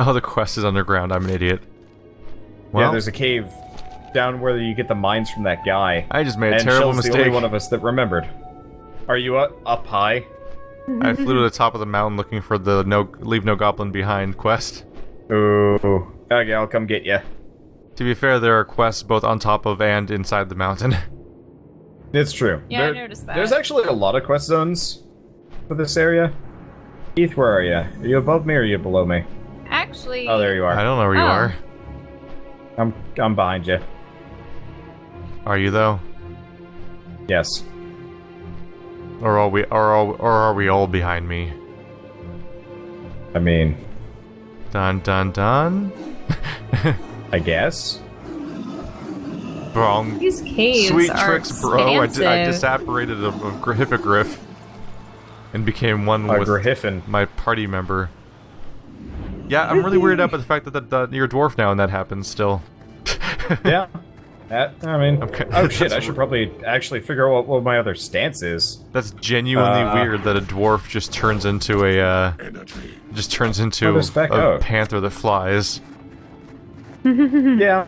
Oh, the quest is underground. I'm an idiot. Well, yeah, there's a cave down where you get the mines from that guy. I just made a and terrible Shell's mistake. the only one of us that remembered. Are you up high? I flew to the top of the mountain looking for the Leave No Goblin Behind quest. Ooh. Okay, I'll come get you. To be fair, there are quests both on top of and inside the mountain. It's true. Yeah, I noticed that. There's actually a lot of quest zones for this area. Keith, where are you? Are you above me or are you below me? Actually... Oh, there you are. I don't know where you are. I'm behind you. Are you though? Yes. Or are we all behind me? I mean... Dun dun dun. I guess. Wrong. These caves Sweet are tricks, bro. I expansive. disapparated a hippogriff and became one with Griffin. my party member. Yeah, I'm really weirded out by the fact that you're a dwarf now and that happens still. Yeah. I mean... Okay. Oh shit, I should probably actually figure out what my other stance is. That's genuinely weird that a dwarf just turns into a a panther that flies. Yeah.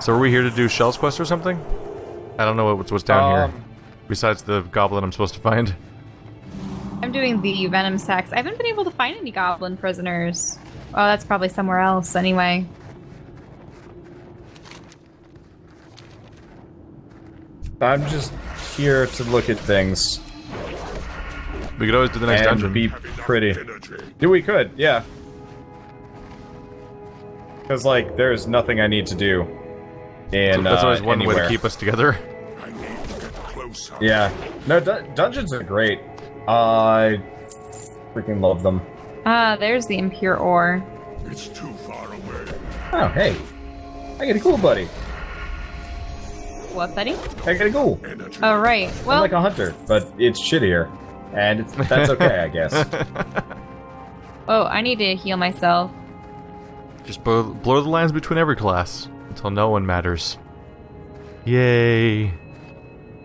So are we here to do Shell's quest or something? I don't know what's down here. Besides the goblin I'm supposed to find. I'm doing the venom sacks. I haven't been able to find any goblin prisoners. Oh, that's probably somewhere else anyway. I'm just here to look at things. We could always do the next and dungeon. be pretty. Yeah, we could, yeah. Because, like, there's nothing I need to do in That's always one anywhere. way to keep us together. Yeah. No, dungeons are great. I freaking love them. Ah, there's the impure ore. It's too far away. Oh, hey. I get a ghoul, buddy. What, buddy? I get a ghoul. Oh, right. Well, I'm like a hunter, but it's shittier. And that's okay, I guess. oh, I need to heal myself. Just blur the lines between every class until no one matters. Yay!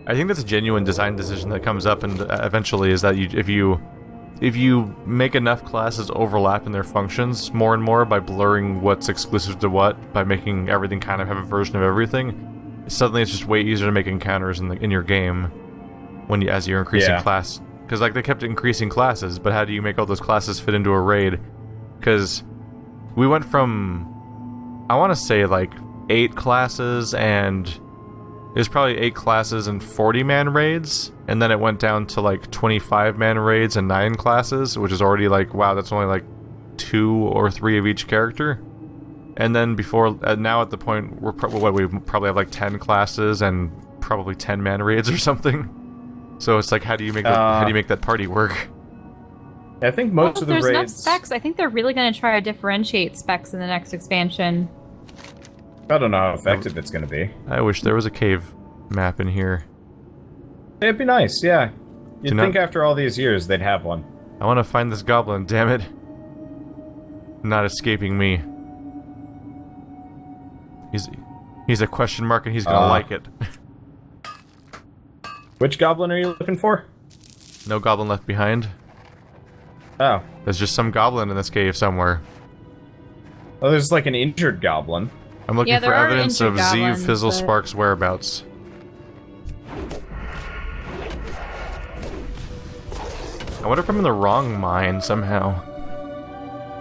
I think that's a genuine design decision that comes up, and eventually is that if you make enough classes overlap in their functions more and more by blurring what's exclusive to what, by making everything kind of have a version of everything, suddenly it's just way easier to make encounters in your game as you're increasing class. Because like they kept increasing classes, but how do you make all those classes fit into a raid? Because we went from, I want to say like 8 classes and there's probably 8 classes and 40-man raids, and then it went down to like 25-man raids and 9 classes, which is already like, wow, that's only like 2 or 3 of each character. And then now at the point we probably have like 10 classes and probably 10-man raids or something. So it's like, how do you make that party work? I think most of the there's raids... enough specs. I think they're really going to try to differentiate specs in the next expansion. I don't know how effective it's going to be. I wish there was a cave map in here. It'd be nice, yeah. You'd think after all these years they'd have one. I want to find this goblin, damn it. Not escaping me. He's a question mark and he's gonna like it. Which goblin are you looking for? No goblin left behind. Oh. There's just some goblin in this cave somewhere. Oh, there's like an injured goblin. I'm looking for evidence of goblins, Zeev Fizzlespark's whereabouts. I wonder if I'm in the wrong mine somehow.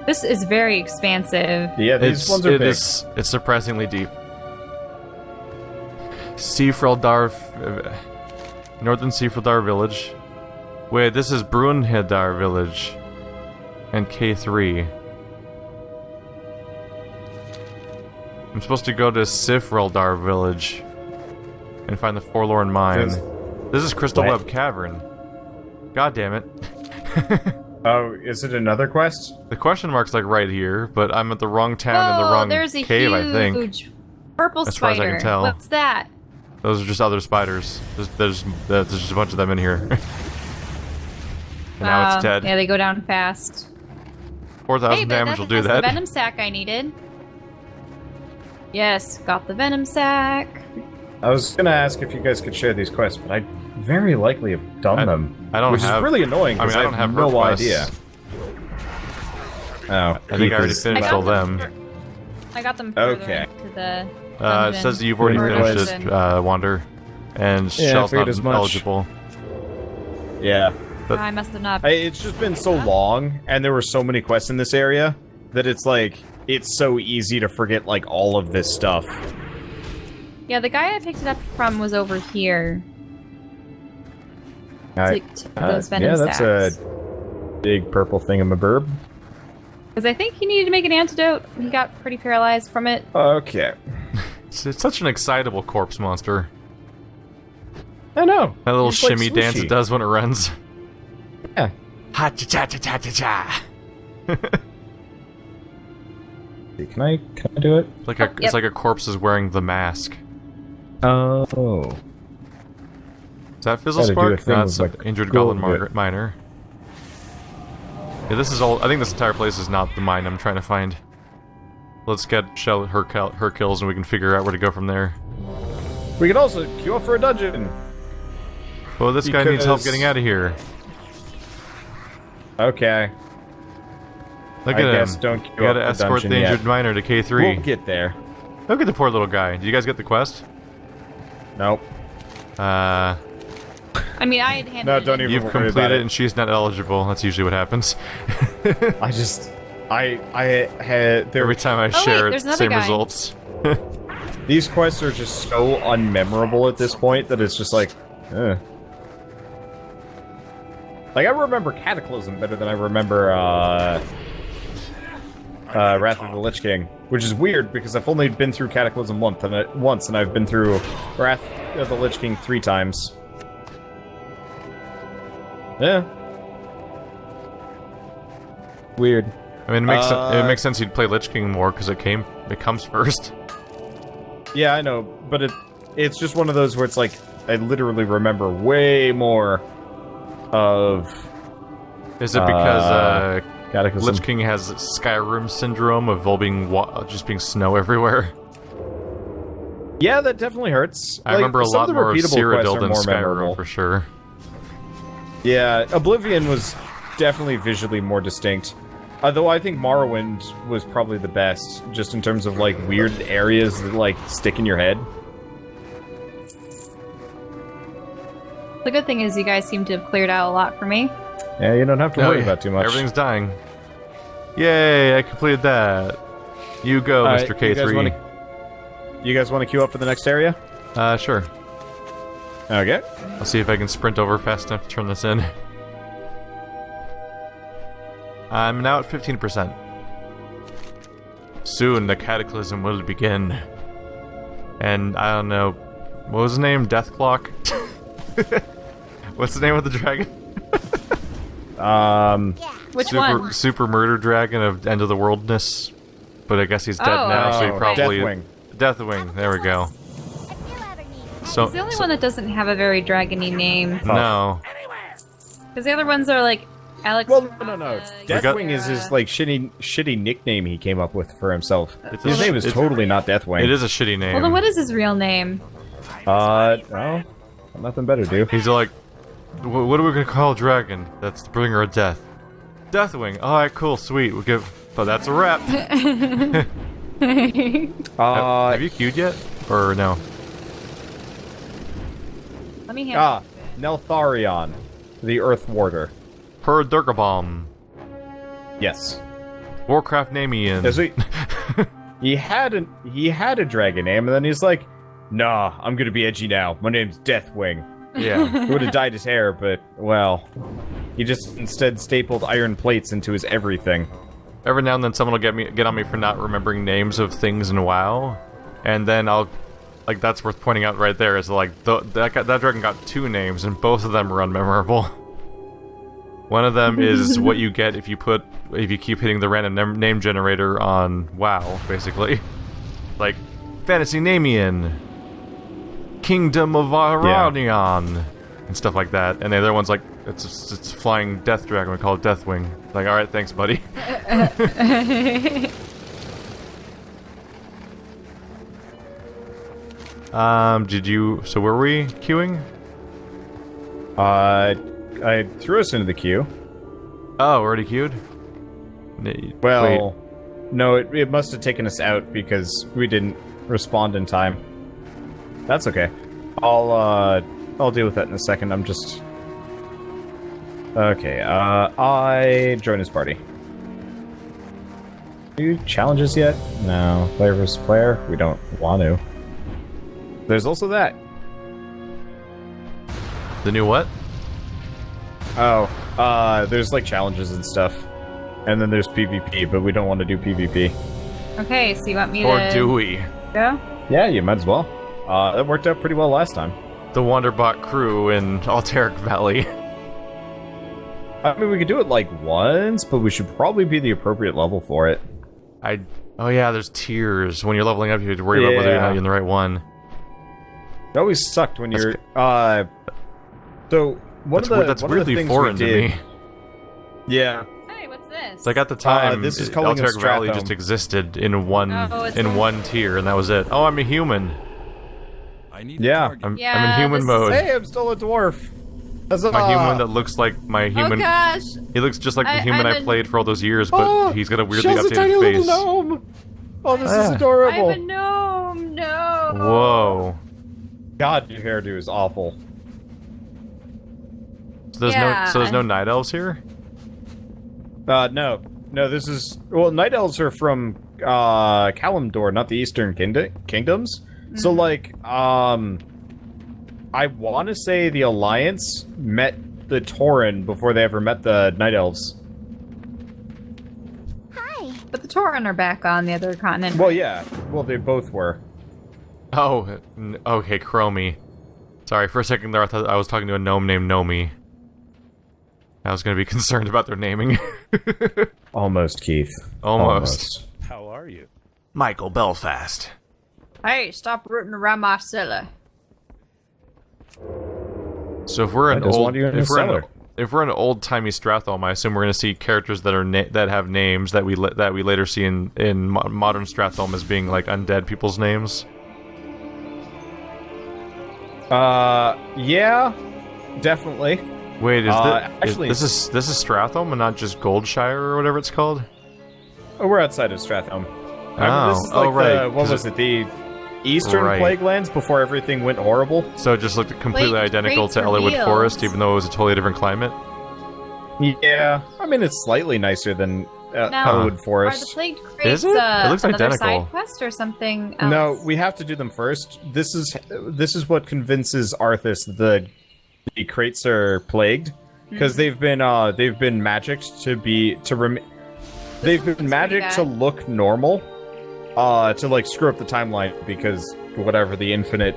This is very expansive. Yeah, these ones are big. It's surprisingly deep. Northern Seafreldar Village. Wait, this is Brunhildar Village. And K3. I'm supposed to go to Sifreldar Village and find the Forlorn Mine. This is Crystal Web Cavern. God damn it. Oh, is it another quest? The question mark's like right here, but I'm at the wrong town in the wrong cave, I think. Huge purple as far as I can tell. What's that? Those are just other spiders. There's just a bunch of them in here. And now it's dead. Yeah, they go down fast. 4,000 damage will do that. The venom sack I needed. Yes, got the venom sack. I was gonna ask if you guys could share these quests, but I very likely have done them. I don't which have. is really annoying. I mean, I don't have no requests. idea. Oh, I think I already Keith is- finished all them. I got them further Okay. into the It dungeon. says that you've already Realized- finished it, Wander. And Yeah, I Shell's figured not as much. eligible. Yeah. I must have not. It's just been so long, and there were so many quests in this area, that it's like, it's so easy to forget, like, all of this stuff. Yeah, the guy I picked it up from was over here. To those venom yeah, that's sacks. a big purple thingamaburb. Because I think he needed to make an antidote. He got pretty paralyzed from it. Okay. It's such an excitable corpse monster. I know. That little It's like shimmy dance sushi. it does when it runs. Yeah. Ha cha cha cha cha cha cha. Can I do it? Like Yep. it's like a corpse is wearing the mask. Oh. Is that Fizzle Gotta do a Spark? thing That's with, like, injured gold goblin bit. miner. Yeah, this is all. I think this entire place is not the mine I'm trying to find. Let's get Shell her kills and we can figure out where to go from there. We can also queue up for a dungeon. Well, this guy needs help Because- getting out of here. Okay. Look I at guess him. don't You queue gotta up for escort the dungeon injured yet. miner to K3. We'll get there. Look at the poor little guy. Did you guys get the quest? Nope. I mean, I had handed No, it don't in. even You've worry about completed it it. and she's not eligible. That's usually what happens. I had there. Every time I wait, share it, there's another same guy. results. These quests are just so unmemorable at this point that it's just like, Like, I remember Cataclysm better than I remember, Wrath of the Lich King. Which is weird, because I've only been through Cataclysm once, and I've been through Wrath of the Lich King 3 times. Yeah. Weird. I mean, it makes sense you'd play Lich King more because it comes first. Yeah, I know, but it's just one of those where it's like, I literally remember way more of Is it because Cataclysm. Lich King has Skyrim syndrome of all being just being snow everywhere? Yeah, that definitely hurts. I remember a some lot of the more of repeatable quests Cyrodiil are than more Skyrim memorable. for sure. Yeah, Oblivion was definitely visually more distinct. Although I think Morrowind was probably the best, just in terms of, like, weird areas that, like, stick in your head. The good thing is you guys seem to have cleared out a lot for me. Yeah, you don't have to worry about too much. Everything's dying. Yay, I completed that. You go, Alright, Mr. K3. You guys want to queue up for the next area? Sure. Okay. I'll see if I can sprint over fast enough to turn this in. I'm now at 15%. Soon the Cataclysm will begin. And I don't know, what was the name? Death Clock? What's the name of the dragon? Which one? Super Murder Dragon of End of the Worldness. But I guess he's dead Oh, now, so he okay. probably... Deathwing. Deathwing, there we go. So, He's the only one that doesn't have a very dragony name. No. Because the other ones are like Alex. Well, no. got- Deathwing is his, like, shitty nickname he came up with for himself. It's His a- name is it's- totally not Deathwing. It is a shitty name. Well, then what is his real name? Well, nothing better, dude. He's like, what are we gonna call a dragon? That's the bringer of death. Deathwing. Alright, cool, sweet. We'll give... But that's a wrap. Have you queued yet? Or no? Let me handle Neltharion, the Earth Warder. Per Durgabomb. Yes. Warcraft Namian. Does he had a dragon name, and then he's like, "Nah, I'm gonna be edgy now. My name's Deathwing." Yeah. He would have dyed his hair, but well, he just instead stapled iron plates into his everything. Every now and then someone will get on me for not remembering names of things in WoW. And then I'll... Like, that's worth pointing out right there, is like, that dragon got 2 names, and both of them are unmemorable. One of them is what you get if you keep hitting the random name generator on WoW, basically. Like, Fantasy Namian, Kingdom of Aronion, and stuff like that. And the other one's like, it's flying death dragon, we call it Deathwing. Like, alright, thanks, buddy. So were we queuing? I threw us into the queue. Oh, already queued? Well, no, it must have taken us out because we didn't respond in time. That's okay. I'll deal with that in a second. I'm just... Okay, I join his party. Do challenges yet? No. Player versus player? We don't want to. There's also that. The new what? Oh, there's like challenges and stuff. And then there's PvP, but we don't want to do PvP. Okay, so you want me to... Or do we? Go? Yeah, you might as well. That worked out pretty well last time. The Wanderbot crew in Alteric Valley. I mean, we could do it like once, but we should probably be the appropriate level for it. Oh yeah, there's tiers. When you're leveling up, you have to worry about whether or not you're in the right one. It always sucked when you're... So, That's weirdly foreign to me. Yeah. Hey, what's this? Like at the time, this is calling Alteric Valley Strathome. just existed in one Oh, one tier, and that was it. Oh, I'm a human. I need Yeah. a target. I'm Yeah, in human this mode. Hey, I'm still a dwarf. Huzzah! My human that looks like my human. Oh gosh! He looks just like the human I'm I a- played for all those years, but he's got a weirdly Shell's a tiny updated face. little gnome. Oh, this is I'm adorable. a gnome! No! Whoa. God, your hairdo is awful. So there's no night elves here? No, this is... Well, Night Elves are from, Kalimdor, not the Eastern Kingdoms. Mm-hmm. So, like, I want to say the Alliance met the Tauren before they ever met the Night Elves. Hi! But the Tauren are back on the other continent. Well, yeah. Well, they both were. Oh, okay, Chromie. Sorry, for a second there I thought I was talking to a gnome named Nomi. I was going to be concerned about their naming. Almost, Keith. Almost. How are you? Michael Belfast. Hey, stop rooting around my cellar. So if we're I an just old, want you in the cellar. if we're an old-timey Strathome, I assume we're going to see characters that are that have names that we later see in modern Strathome as being like undead people's names. Yeah, definitely. Wait, actually- this is Strathome and not just Goldshire or whatever it's called? Oh, we're outside of Strathome. This is Oh, like right, the, what 'cause was it, the Eastern Right. Plague Lands before everything went horrible? So it just looked completely Plague identical to crates Eliwood revealed. Forest, even though it was a totally different climate. Yeah, I mean, it's slightly nicer than Now, Eliwood Are the Forest. plagued crates Is it? It looks another identical. side quest or something else? No, we have to do them first. This is what convinces Arthas that the crates are plagued, because they've been magicked they've been magicked to look normal, to like screw up the timeline because whatever the infinite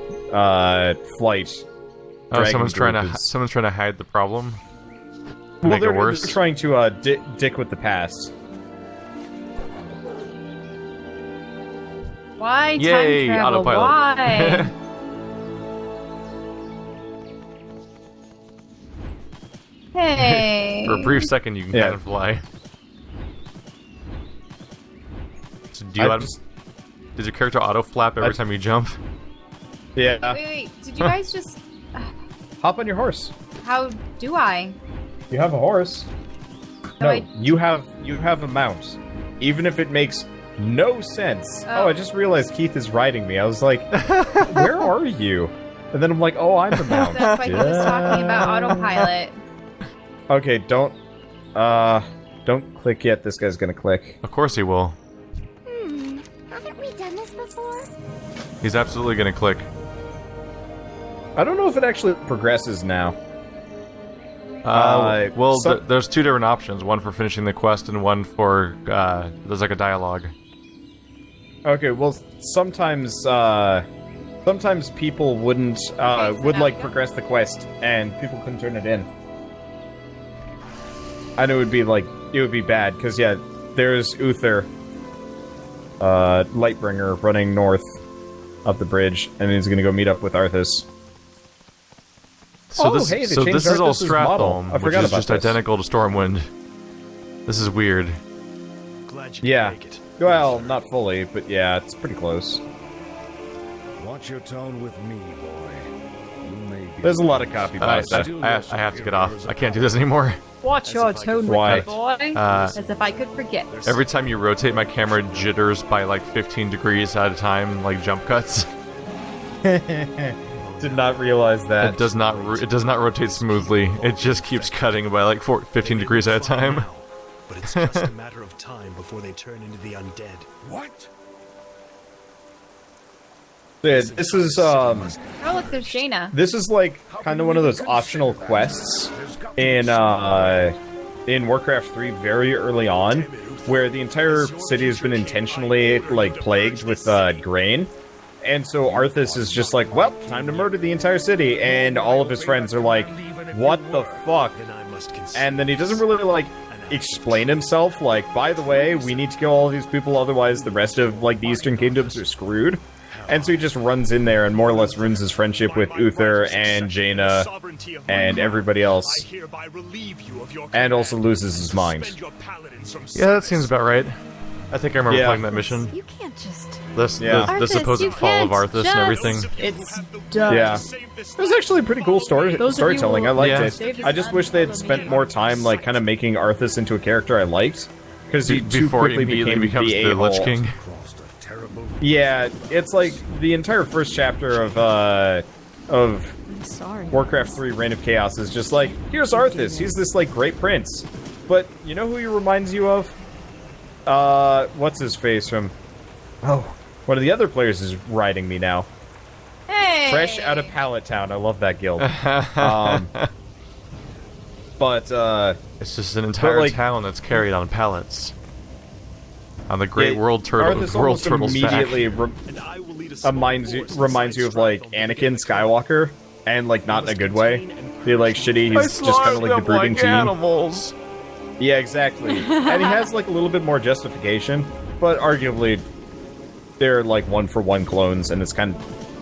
flight. Oh, dragon someone's trying group to is- someone's trying to hide the problem. Well, Make it they're worse. trying to dick with the past. Why Yay, time travel? autopilot. Why? Hey. For a brief second, you can Yeah. kind of fly. So do you I let just- does your character auto flap every time you jump? Yeah, Wait, did you guys just... hop on your horse. How do I? You have a horse. No, No, I- you have a mount. Even if it makes no sense. Oh. Oh, I just realized Keith is riding me. I was like, where are you? And then I'm like, oh, I'm the mount. That's why he was talking about autopilot. Okay, don't click yet. This guy's gonna click. Of course he will. Haven't we done this before? He's absolutely gonna click. I don't know if it actually progresses now. Well, so- there's two different options. One for finishing the quest and one for there's like a dialogue. Okay, well, sometimes people wouldn't would like progress the quest, and people couldn't turn it in. And it would be bad because yeah, there's Uther, Lightbringer running north up the bridge, and he's gonna go meet up with Arthas. So Oh, this, hey, they so changed this is all Arthas's model. Strathome, I which forgot is about just this. identical to Stormwind. This is weird. Glad you Yeah. could make it. Well, not fully, but yeah, it's pretty close. Watch your tone with me, boy. You may be There's a lot of copy I pasta. have to get off. I can't do this anymore. Watch your tone, Why? wicked boy. As if I could forget. Every time you rotate, my camera jitters by like 15 degrees at a time, like jump cuts. Did not realize that. It does not rotate smoothly. It just keeps cutting by like 15 degrees at a time. But it's just a matter of time before they turn into the undead. What? Dude, this is Oh, look, there's Jaina. This is like kind of one of those optional quests in Warcraft 3 very early on, where the entire city has been intentionally like plagued with grain, and so Arthas is just like, well, time to murder the entire city, and all of his friends are like, what the fuck? And then he doesn't really like explain himself, like, by the way, we need to kill all of these people, otherwise the rest of like the Eastern Kingdoms are screwed. And so he just runs in there and more or less ruins his friendship with Uther and Jaina and everybody else. And also loses his mind. Yeah, that seems about right. I think I remember Yeah. playing that mission. You can't just... The Arthas, supposed you fall of can't Arthas and everything. It's done. Yeah. It was actually a pretty cool storytelling. I liked Yeah. it. I just wish they had spent more time like kind of making Arthas into a character I liked. Because he too Before he quickly immediately became becomes the Lich a-hole. King. Yeah, it's like the entire first chapter of I'm sorry. Warcraft 3 Reign of Chaos is just like, here's Arthas, he's this like great prince. But you know who he reminds you of? What's his face from... Oh, one of the other players is riding me now. Hey! Fresh out of Pallet Town, I love that guild. But, It's just an entire like- town that's carried on pallets. On the Great yeah, World Turtle, Arthas World almost Turtle's immediately back. reminds you of like Anakin Skywalker, and like not in a good way. He like shitty. He's just kind of like the brooding teen. Animals. Yeah, exactly. And he has like a little bit more justification, but arguably they're like one-for-one clones, and it's kind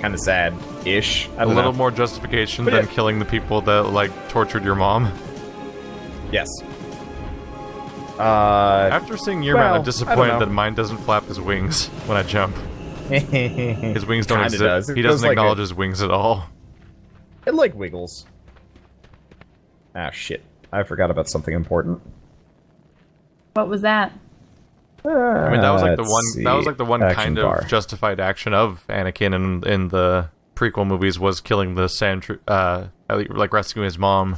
of sad-ish. I A don't little know. more justification But than yeah. killing the people that like tortured your mom. Yes. After seeing your man, well, I'm I disappointed don't know. that mine doesn't flap his wings when I jump. His wings don't Kinda exist. does. It He does doesn't like acknowledge a- his wings at all. It like wiggles. Ah, shit. I forgot about something important. What was that? I mean, that was like the Let's one. see. That was like the one Action kind bar. of justified action of Anakin in the prequel movies was killing the like rescuing his mom.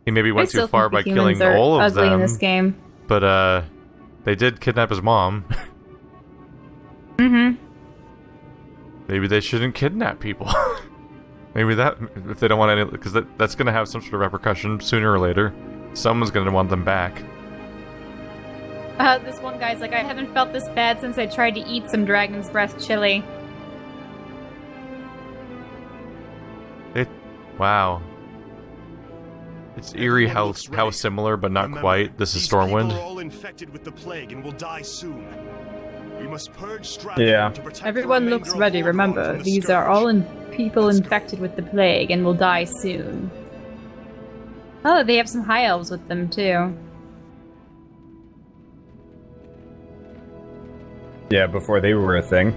He maybe I went still too far by think the humans killing are all of ugly them, in this game. but they did kidnap his mom. Mm-hmm. Maybe they shouldn't kidnap people. Maybe that, if they don't want any, because that's going to have some sort of repercussion sooner or later. Someone's going to want them back. This one guy's like, I haven't felt this bad since I tried to eat some dragon's breath chili. Wow. It's eerie how similar, but not quite. This is Stormwind. People are all infected with the plague and will die soon. We must purge Yeah. to protect Everyone the looks remainder of ready, Orgrimmar remember. from the These are all scourge. people infected with the plague and will die soon. Oh, they have some high elves with them, too. Yeah, before they were a thing.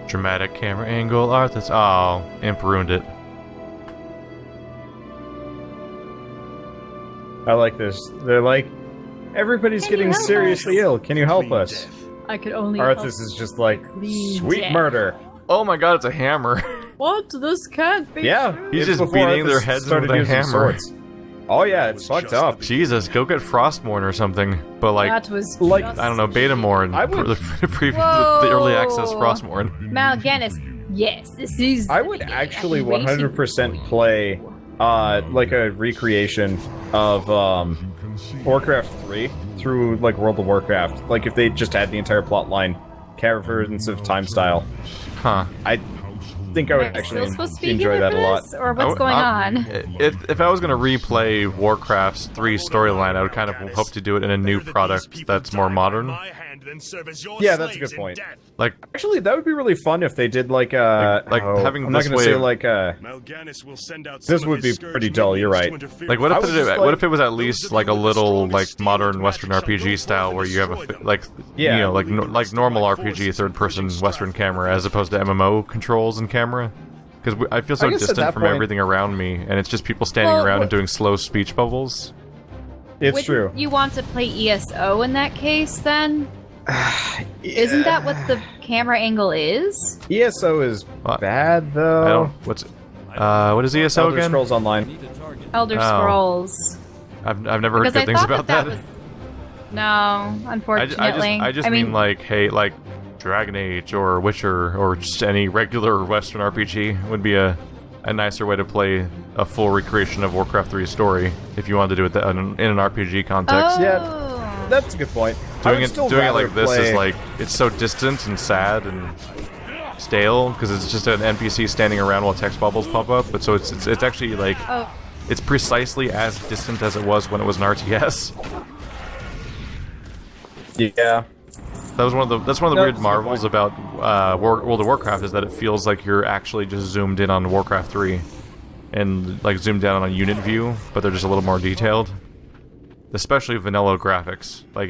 Dramatic camera angle, Arthas. Oh, Imp ruined it. I like this. They're like, everybody's Can you getting help seriously us? ill. Can you help Clean us? death. I could only Arthas is just like, clean sweet death. murder. Oh my god, it's a hammer. What? This can't be Yeah, true. He's it's just before beating their Arthas heads started with a using hammer. swords. Oh yeah, it's fucked up. Jesus, go get Frostmourne or something. But like, That was like, just... I don't know, Betamorn. I would- The early access Whoa. Frostmourne. Mal'Ganis. Yes, this is... I would actually 100% play, like a recreation of, Warcraft 3 through, like, World of Warcraft. Like, if they just had the entire plotline, caverns of time style. Huh. I think I would Am I actually still supposed to be enjoy here that for a lot. this? Or what's going on? If I was gonna replay Warcraft's 3 storyline, I would kind of hope to do it in a new product that's more modern. Yeah, that's a good point. Like, Actually, that would be really fun if they did, like, Like having I'm not this gonna way say, of- like, Mal'Ganis will send out This some of would his be scourge pretty dull, you're minions right. to interfere like what I if was just what like- if it was at least like a little like modern Western RPG style where you have Yeah. you know like normal RPG third person Western camera as opposed to MMO controls and camera. Because I feel so I guess at distant that from point- everything around me, and it's just people standing Well, around what- and doing slow speech bubbles. It's Wouldn't true. you want to play ESO in that case, then? Isn't that what the camera angle is? ESO is What? bad though. I don't. What is ESO Elder again? Scrolls Online. Elder Oh. Scrolls. I've never heard Because good I things thought about that that. was... No, unfortunately. I just mean like, hey, like Dragon Age or Witcher or just any regular Western RPG would be a nicer way to play a full recreation of Warcraft 3's story if you wanted to do it in an RPG context. Oh. Yeah. That's a good point. I would still Doing it rather like this play- is like it's so distant and sad and stale because it's just an NPC standing around while text bubbles pop up. But so it's actually like Oh. it's precisely as distant as it was when it was an RTS. Yeah. That's one of the No, weird that's a good marvels point. about World of Warcraft is that it feels like you're actually just zoomed in on Warcraft 3 and like zoomed down on a unit view, but they're just a little more detailed. Especially vanilla graphics. Like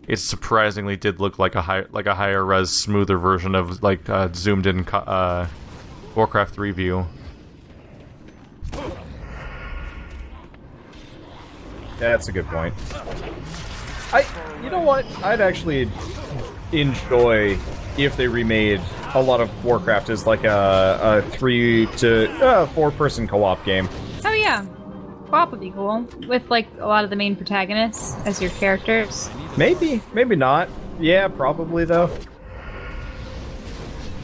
it surprisingly did look like a higher res, smoother version of like zoomed in Warcraft 3 view. That's a good point. You know what? I'd actually enjoy if they remade a lot of Warcraft as like a 3 to 4 person co-op game. Oh yeah. Co-op would be cool. With like a lot of the main protagonists as your characters. Maybe not. Yeah, probably though.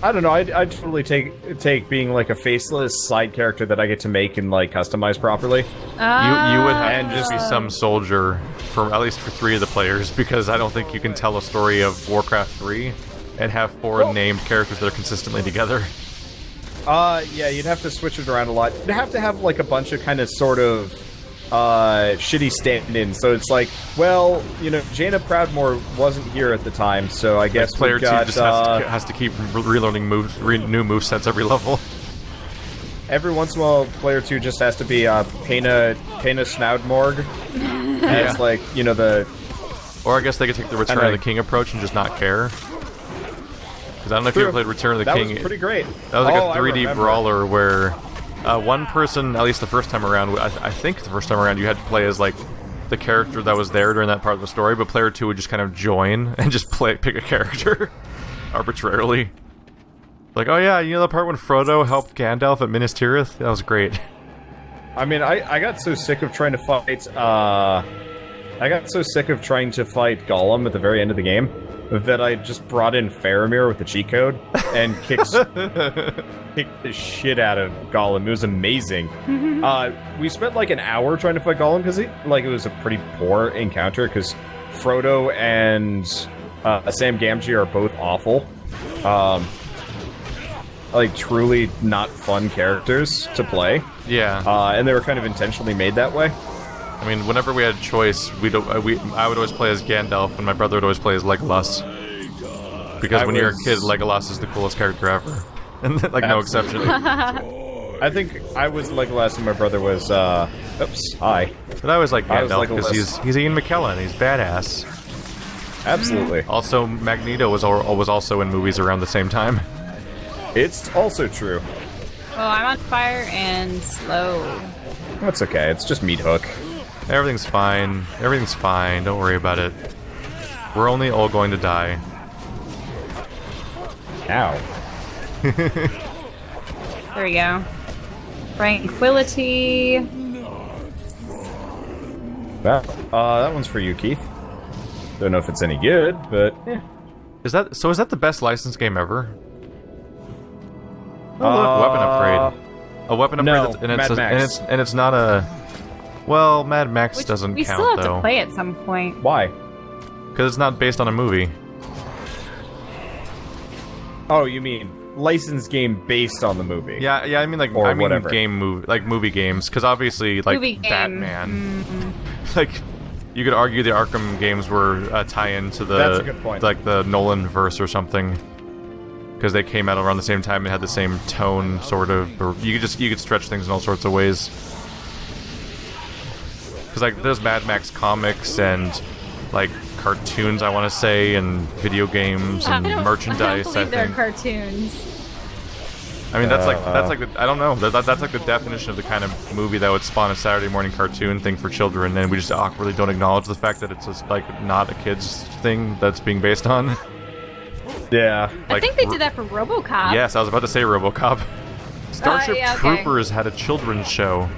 I don't know. I'd totally take being like a faceless side character that I get to make and like customize properly. You would have And to just be some soldier for at least for 3 of the players because I don't think you can tell a story of Warcraft 3 and have 4 named characters that are consistently together. Yeah, you'd have to switch it around a lot. You'd have to have like a bunch of kind of sort of shitty stand-ins. So it's like, well, you know, Jaina Proudmoore wasn't here at the time, so I guess Player we've 2 got, just has to keep relearning new movesets every level. every once in a while, player 2 just has to be Pena Snoudmorg. Yeah. It's like, you know, the... Or I guess they could take the Return of the King approach and just not care. Because I don't know if you ever played Return of the that King. was pretty great. That was like Oh, a I 3D remember. brawler where one person, at least the first time around, I think the first time around, you had to play as like the character that was there during that part of the story, but player 2 would just kind of join and just pick a character arbitrarily. Like, oh yeah, you know the part when Frodo helped Gandalf at Minas Tirith? That was great. I mean, I got so sick of trying to fight, Gollum at the very end of the game that I just brought in Faramir with the cheat code and kicked the shit out of Gollum. It was amazing. We spent like an hour trying to fight Gollum because it was a pretty poor encounter because Frodo and Sam Gamgee are both awful. Like truly not fun characters to play. Yeah. And they were kind of intentionally made that way. I mean, whenever we had a choice, I would always play as Gandalf, and my brother would always play as Legolas. Because when you're a kid, Legolas is the coolest character ever. And, like, no exception. I think I was Legolas and my brother was, oops, hi. But I always like I was Gandalf because Legolas. he's Ian McKellen, he's badass. Absolutely. Also, Magneto was also in movies around the same time. It's also true. Oh, I'm on fire and slow. That's okay, it's just Meat Hook. Everything's fine. Everything's fine. Don't worry about it. We're only all going to die. Ow. There we go. Tranquility. Well, that one's for you, Keith. Don't know if it's any good, but Is that the best licensed game ever? Oh, look, weapon upgrade. A weapon upgrade, no, and Mad Max. it's not a. Well, Mad Max Which doesn't we count still have though, to play at some point. Why? because it's not based on a movie. Oh, you mean licensed game based on the movie? Yeah, I mean Or I mean whatever. movie games, because obviously like Movie game. Batman, like you could argue the Arkham games were a tie-in to the That's a good point. like the Nolan verse or something, because they came out around the same time and had the same tone, sort of. Or you could stretch things in all sorts of ways. Because like there's Mad Max comics and like cartoons, I want to say, and video games and merchandise. I don't believe they're think. cartoons. I mean, that's like I don't know. That's like the definition of the kind of movie that would spawn a Saturday morning cartoon thing for children, and we just awkwardly don't acknowledge the fact that it's just like not a kids thing that's being based on. Yeah. I think they did that for RoboCop. Yes, I was about to say RoboCop. Starship yeah, okay. Troopers had a children's show.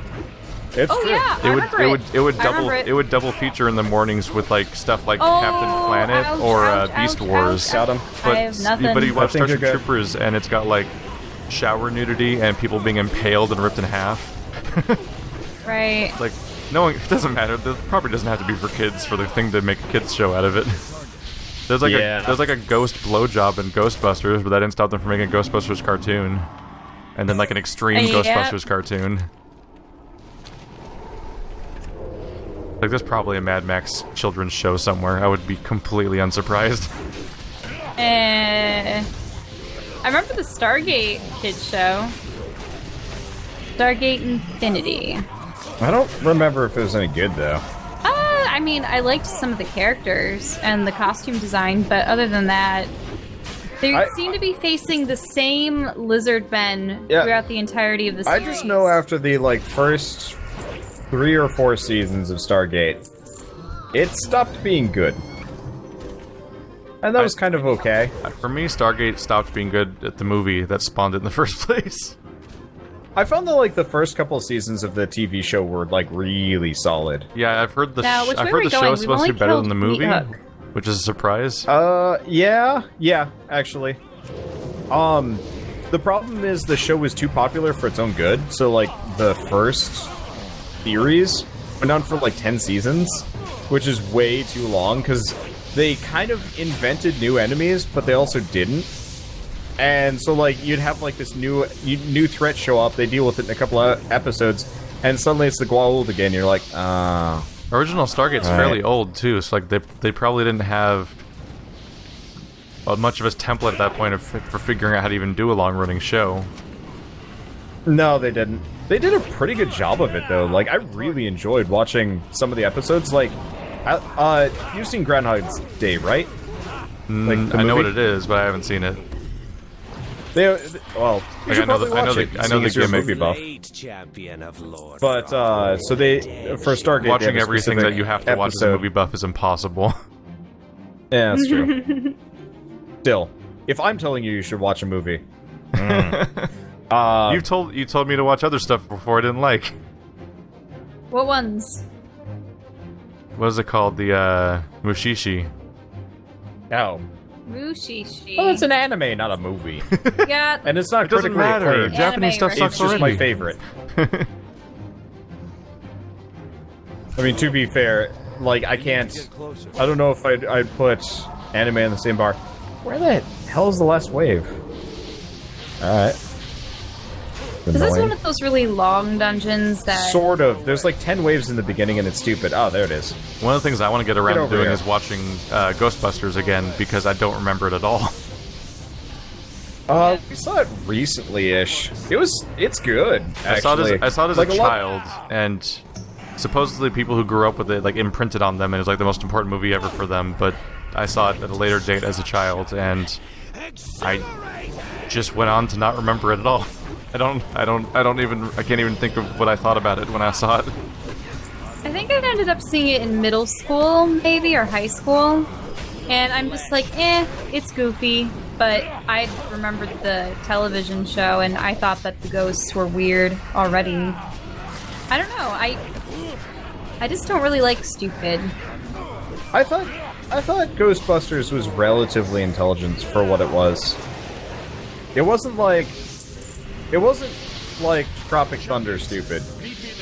It's Oh true. yeah, I remember It would double feature in the mornings with like stuff like Oh, Captain Planet ouch, or ouch, Beast ouch, Wars. ouch, Got him. I have nothing. But you watch I think Starship you're good. Troopers and it's got like shower nudity and people being impaled and ripped in half. Right. Like, no, it doesn't matter. The property doesn't have to be for kids for the thing to make a kids show out of it. There's like a ghost blowjob in Ghostbusters, but that didn't stop them from making a Ghostbusters cartoon, and then like an extreme Yep. Ghostbusters cartoon. Like, there's probably a Mad Max children's show somewhere. I would be completely unsurprised. I remember the Stargate kids show. Stargate Infinity. I don't remember if it was any good though. I mean, I liked some of the characters and the costume design, but other than that, they seem to be facing the same lizard men throughout the entirety of the series. I just know after the first 3 or 4 seasons of Stargate, it stopped being good. And that was kind of okay. For me, Stargate stopped being good at the movie that spawned it in the first place. I found that the first couple of seasons of the TV show were really solid. Yeah, I've heard the Now, which way I've we're heard the going, show's we've supposed to be only better than killed the movie, Meat-Hook. which is a surprise. Yeah, actually. The problem is the show was too popular for its own good, so the first series went on for 10 seasons, which is way too long, because they kind of invented new enemies, but they also didn't. And so, you'd have, this new threat show up, they deal with it in a couple of episodes, and suddenly it's the Goa'uld again, you're like, Original Stargate's fairly old, too, so, they probably didn't have much of a template at that point for figuring out how to even do a long-running show. No, they didn't. They did a pretty good job of it, though. I really enjoyed watching some of the episodes. You've seen Groundhog's Day, right? I know what it is, but I haven't seen it. You should probably watch it. I know the seeing as you're a gimmick. movie buff. Champion of Lord. But, so they, for Stargate, Watching they have a everything specific that you have to watch as a episode. movie buff is impossible. Yeah, that's true. Still, if I'm telling you should watch a movie... you told me to watch other stuff before I didn't like. What ones? What is it called? The Mushishi. Oh. Mushishi. Well, it's an anime, not a movie. Yeah. And it's not It doesn't critically matter. acclaimed. Japanese stuff Anime It's sucks just already. my favorite. I mean, to be fair, I can't... I don't know if I'd put anime in the same bar. Where the hell is the last wave? Alright. Is this one of those really long dungeons that... Sort of. There's 10 waves in the beginning and it's stupid. Oh, there it is. One of the things I want to get around to over doing here. is watching Ghostbusters again, because I don't remember it at all. We saw it recently-ish. It's good, actually. I saw it as Like a a lot- child, and supposedly people who grew up with it imprinted on them, and it was the most important movie ever for them. But I saw it at a later date as a child, and I just went on to not remember it at all. I can't even think of what I thought about it when I saw it. I think I ended up seeing it in middle school, maybe, or high school. And I'm just it's goofy. But I remembered the television show, and I thought that the ghosts were weird already. I don't know, I just don't really like stupid. I thought Ghostbusters was relatively intelligent for what it was. It wasn't like Tropic Thunder stupid.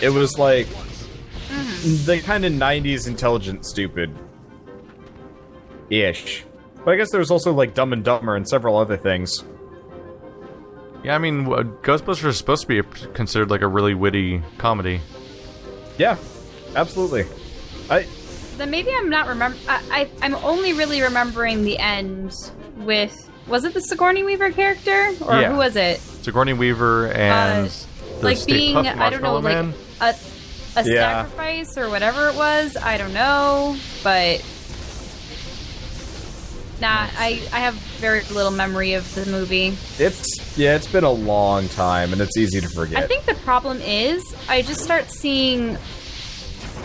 It was the kind of 90s intelligent stupid. Ish. But I guess there was also Dumb and Dumber and several other things. Yeah, I mean, Ghostbusters is supposed to be considered a really witty comedy. Yeah, absolutely. Then maybe I'm not I'm only really remembering the end with... Was it the Sigourney Weaver character? Or Yeah. who was it? Sigourney Weaver and the Stay being, Puft I don't know, Marshmallow Man. a Yeah. sacrifice or whatever it was. I don't know, but Nah, I have very little memory of the movie. It's been a long time, and it's easy to forget. I think the problem is I just start seeing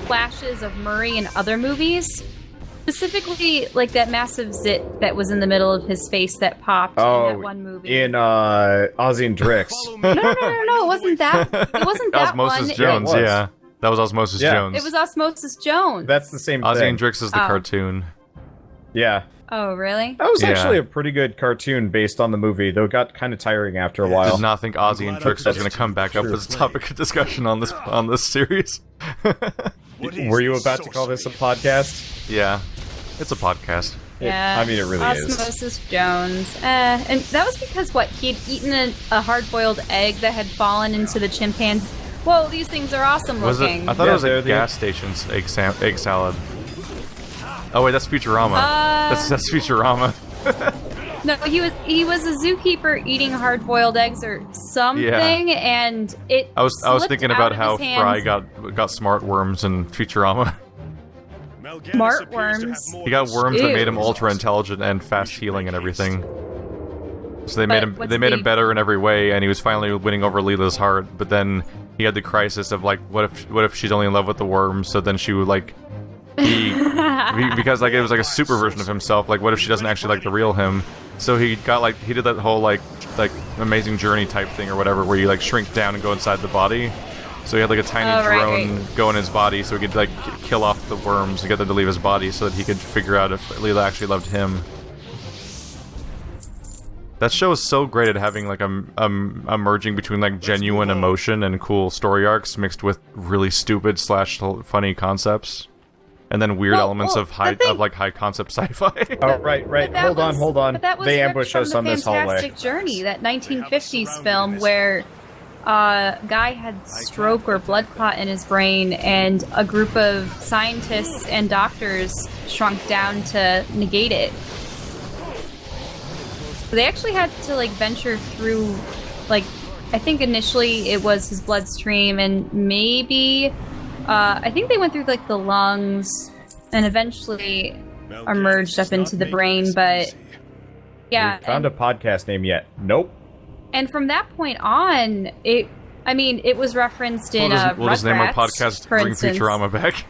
flashes of Murray in other movies. Specifically, like that massive zit that was in the middle of his face that popped in that one movie. In Ozzy and Drix. No, it wasn't that. It wasn't that Osmosis one. Jones, Yeah, it was. yeah. That was Osmosis Jones. It was Osmosis Jones. That's the same Ozzy thing. and Drix is the cartoon. Yeah. Oh, really? That was Yeah. actually a pretty good cartoon based on the movie, though it got kind of tiring after a I while. did not think Ozzy and Drix was going to come back up true. as a topic of discussion on this series. Were you about to call this a podcast? Yeah. It's a podcast. Yeah. I mean, it really is. Osmosis Jones. And that was because, he had eaten a hard-boiled egg that had fallen into the chimpanzee. Whoa, these things are awesome Was looking. it? I thought Yeah, it was they're a the- gas station's egg salad. Oh wait, that's Futurama. That's Futurama. No, he was a zookeeper eating hard-boiled eggs or something, and it. I was slipped thinking out about of how his Fry hands. got smart worms in Futurama. Smart worms. He got worms that Ew. made him ultra intelligent and fast healing and everything. So they made him what's they made him the- better in every way, and he was finally winning over Leela's heart. But then he had the crisis of like, what if she's only in love with the worms? So then she would like. Because like it was like a super version of himself. Like, what if she doesn't actually like the real him? So he did that whole like amazing journey type thing or whatever, where you like shrink down and go inside the body. So he had like a tiny drone go in his body, so he could like kill off the worms and get them to leave his body, so that he could figure out if Leela actually loved him. That show is so great at having like a merging between like genuine emotion and cool story arcs mixed with really stupid / funny concepts. And then weird elements of high concept sci-fi. Oh, right. Hold on. But that was They ripped ambush from us the on this hallway. Fantastic Journey, that 1950s film where a guy had stroke or blood clot in his brain, and a group of scientists and doctors shrunk down to negate it. So they actually had to like venture through, like, I think initially it was his bloodstream, and maybe I think they went through like the lungs and eventually emerged up into the brain, but yeah. Found a podcast name yet? Nope. And from that point on, it was referenced in We'll just name our Rugrats, podcast for Bring instance. Futurama Back.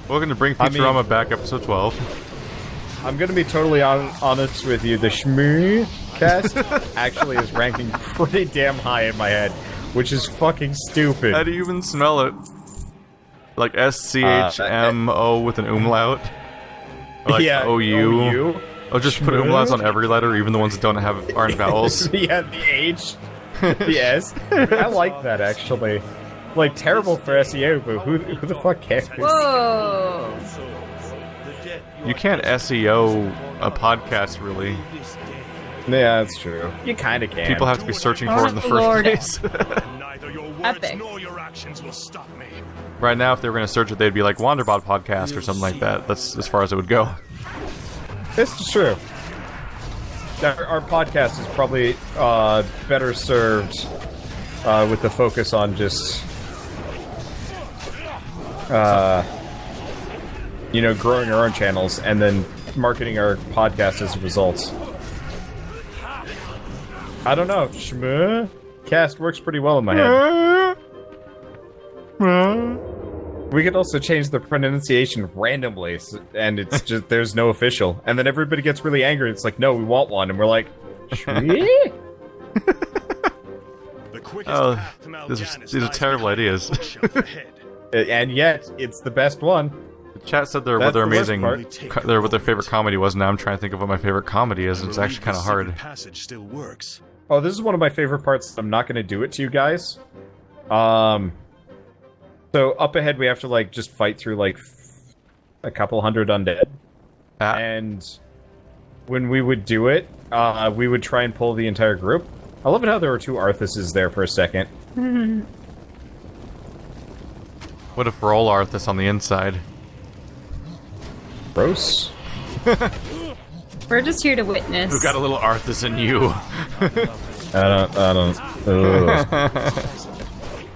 Welcome to Bring Futurama Back, episode 12. I'm gonna be totally honest with you. The Shmoo cast actually is ranking pretty damn high in my head, which is fucking stupid. How do you even smell it? Like SCHMO with an umlaut? Or like yeah, OU? Oh, just put Shmoo? umlauts on every letter, even the ones that aren't vowels. Yeah, the H, the S. I like that actually. Like terrible for SEO, but who the fuck cares? Whoa! You can't SEO a podcast, really. Yeah, that's true. You kind of can. People have to be searching for it in the first Lord. place. Neither your words Epic. nor your actions will stop me. Right now, if they were going to search it, they'd be like Wanderbot Podcast or something like that. That's as far as it would go. This is true. Our podcast is probably better served with the focus on just, growing our own channels and then marketing our podcast as a result. I don't know. Shmoo cast works pretty well in my head. We could also change the pronunciation randomly, and it's just there's no official. And then everybody gets really angry. It's like, no, we want one, and we're like, Shmoo? The quickest Oh, path to these are terrible ideas. And yet, it's the best one. Chat said what That's their the worst amazing, part. what their favorite comedy was. Now I'm trying to think of what my favorite comedy is, and it's actually kind of hard. Passage still works. Oh, this is one of my favorite parts. I'm not going to do it to you guys. So up ahead, we have to just fight through a couple hundred undead, and when we would do it, we would try and pull the entire group. I love it how there were two Arthuses there for a second. What if we're all Arthas on the inside? Gross. We're just here to witness. We've got a little Arthas in you. I don't. Ugh.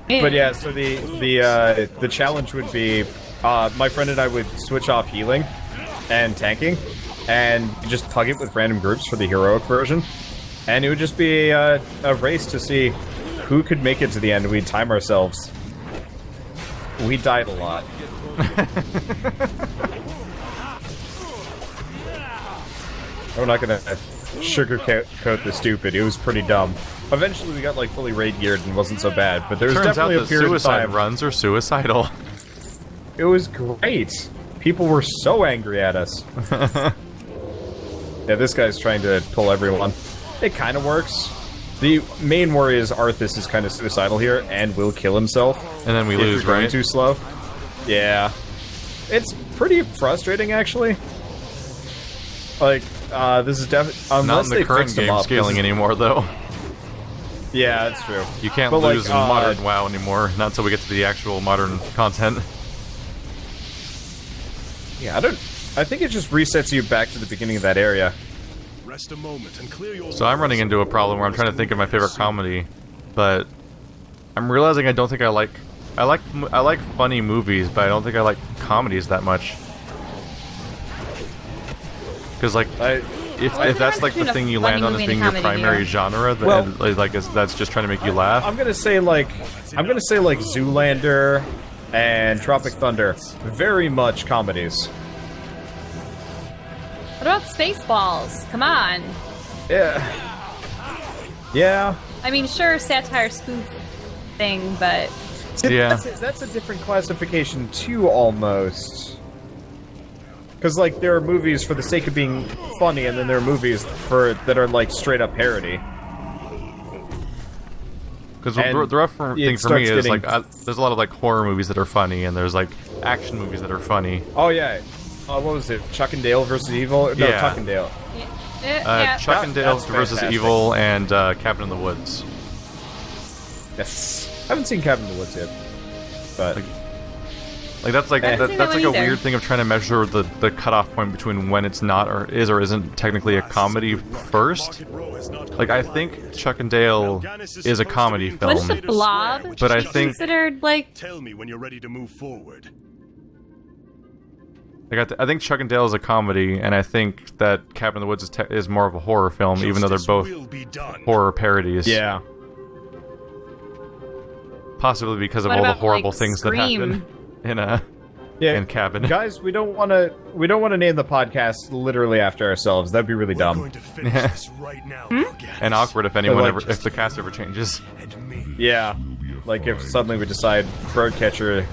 But yeah, so the challenge would be, my friend and I would switch off healing, and tanking, and you just pug it with random groups for the heroic version, and it would just be a race to see who could make it to the end. We'd time ourselves. We died a lot. I'm not gonna sugarcoat the stupid. It was pretty dumb. Eventually, we got like fully raid geared and wasn't so bad. But there was Turns out definitely a that period of suicide time. runs are suicidal. It was great. People were so angry at us. Yeah, this guy's trying to pull everyone. It kind of works. The main worry is Arthas is kind of suicidal here and will kill himself. And then we if lose, you're going right? too slow. Yeah. It's pretty frustrating, actually. Like, this is definitely... Not in the current game scaling anymore, though. Yeah, that's true. You can't But, lose like, in modern WoW anymore, not until we get to the actual modern content. Yeah, I think it just resets you back to the beginning of that area. Rest a moment and clear your So I'm running into a problem where I'm trying to think of my favorite comedy, but I'm realizing I don't think I like funny movies, but I don't think I like comedies that much. Because like, if that's like the thing you land on as being your primary genre, then that's just trying to make you laugh. I'm gonna say like Zoolander and Tropic Thunder, very much comedies. What about Spaceballs? Come on. Yeah. I mean, sure, satire spoof thing, but Yeah. That's a different classification too, almost. Because like there are movies for the sake of being funny, and then there are movies that are like straight up parody. Because And the rough thing for me starts is getting- like there's a lot of like horror movies that are funny, and there's like action movies that are funny. Oh yeah. What was it? Chuck and Dale versus Evil? No, Yeah. Tuck and Dale. yeah. Chuck and Dale that's versus fantastic. Evil and Cabin in the Woods. Yes. I haven't seen Cabin in the Woods yet. But Like that's like I haven't seen that's that like a one either. weird thing of trying to measure the cutoff point between when it's not or isn't technically a comedy first. Like I think Chuck and Dale is a comedy film. What's the Blob? But I be think- considered like Tell me when you're ready to move forward. Like I think Chuck and Dale is a comedy, and I think that Cabin in the Woods is more of a horror film, even though they're both Justice will be done. horror parodies. yeah. Possibly because of What all the about, horrible like, things Scream? that happen in Cabin. Guys, we don't want to name the podcast literally after ourselves. That'd be really We're dumb. going to finish this right now, Morgan. And awkward if anyone like- if the cast ever changes. And me. Yeah. Like if suddenly we decide Birdcatcher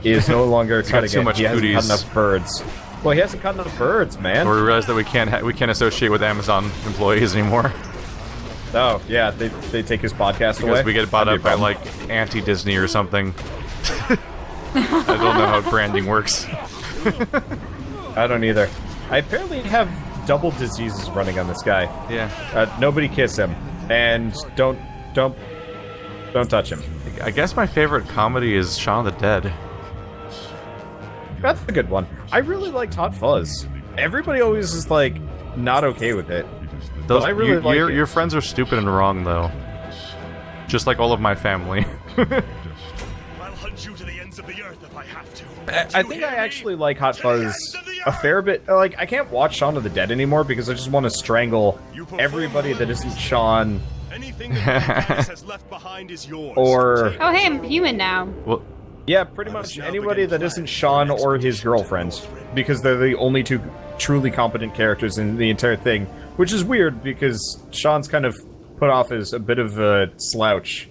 is no longer got cutting too it. much He hasn't cooties. caught enough birds. Well, he hasn't caught enough birds, man. Or we realize that we can't associate with Amazon employees anymore Oh, yeah, they take his podcast away. because we get bought That'd up be a by problem. like anti-Disney or something. I don't know how branding works. I don't either. I apparently have double diseases running on this guy. Yeah, Nobody kiss him, and don't touch him. I guess my favorite comedy is Shaun of the Dead. That's a good one. I really liked Hot Fuzz. Everybody always is like not okay with it. Those I really like it. your friends are stupid and wrong though. Just like all of my family. I'll hunt you to the ends of the earth if I have to. I think I actually like Hot Fuzz a fair bit. Like, I can't watch Shaun of the Dead anymore because I just want to strangle everybody that isn't Shaun Anything that Morgan has left behind is yours. or... oh hey, I'm human now. Well, Yeah, pretty much anybody that isn't Shaun or his girlfriend. Because they're the only two truly competent characters in the entire thing. Which is weird because Shaun's kind of put off as a bit of a slouch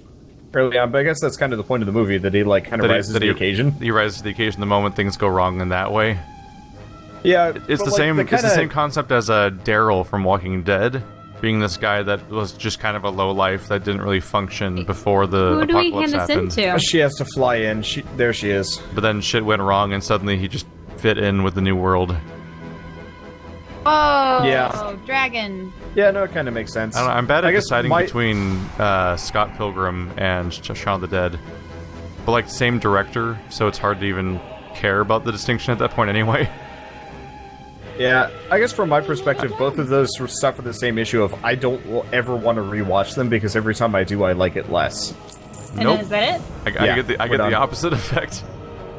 early on, but I guess that's kind of the point of the movie, that he like kind of rises to the occasion. He rises to the occasion the moment things go wrong in that way. Yeah, It's the same. It's the same concept as Daryl from Walking Dead, being this guy that was just kind of a low life that didn't really function before the Who do we apocalypse hand this happened. into? She has to fly in. There she is. But then shit went wrong, and suddenly he just fit in with the new world. Oh, Yeah. dragon. Yeah, no, it kind of makes sense. I don't know, I'm bad at I guess deciding my- between Scott Pilgrim and Shaun of the Dead. But like same director, so it's hard to even care about the distinction at that point anyway. Yeah, I guess from my perspective, both of those suffer the same issue of I don't ever want to rewatch them because every time I do, I like it less. And Nope. is that it? I Yeah, get the we're done. opposite effect.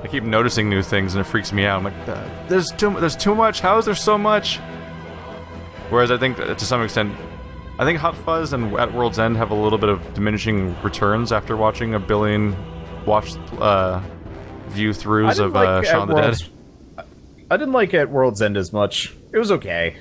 I keep noticing new things and it freaks me out. I'm like, there's too much. How is there so much? Whereas I think to some extent, I think Hot Fuzz and at World's End have a little bit of diminishing returns after watching a billion view-throughs of Shaun of the Dead. I didn't like At World's End as much. It was okay.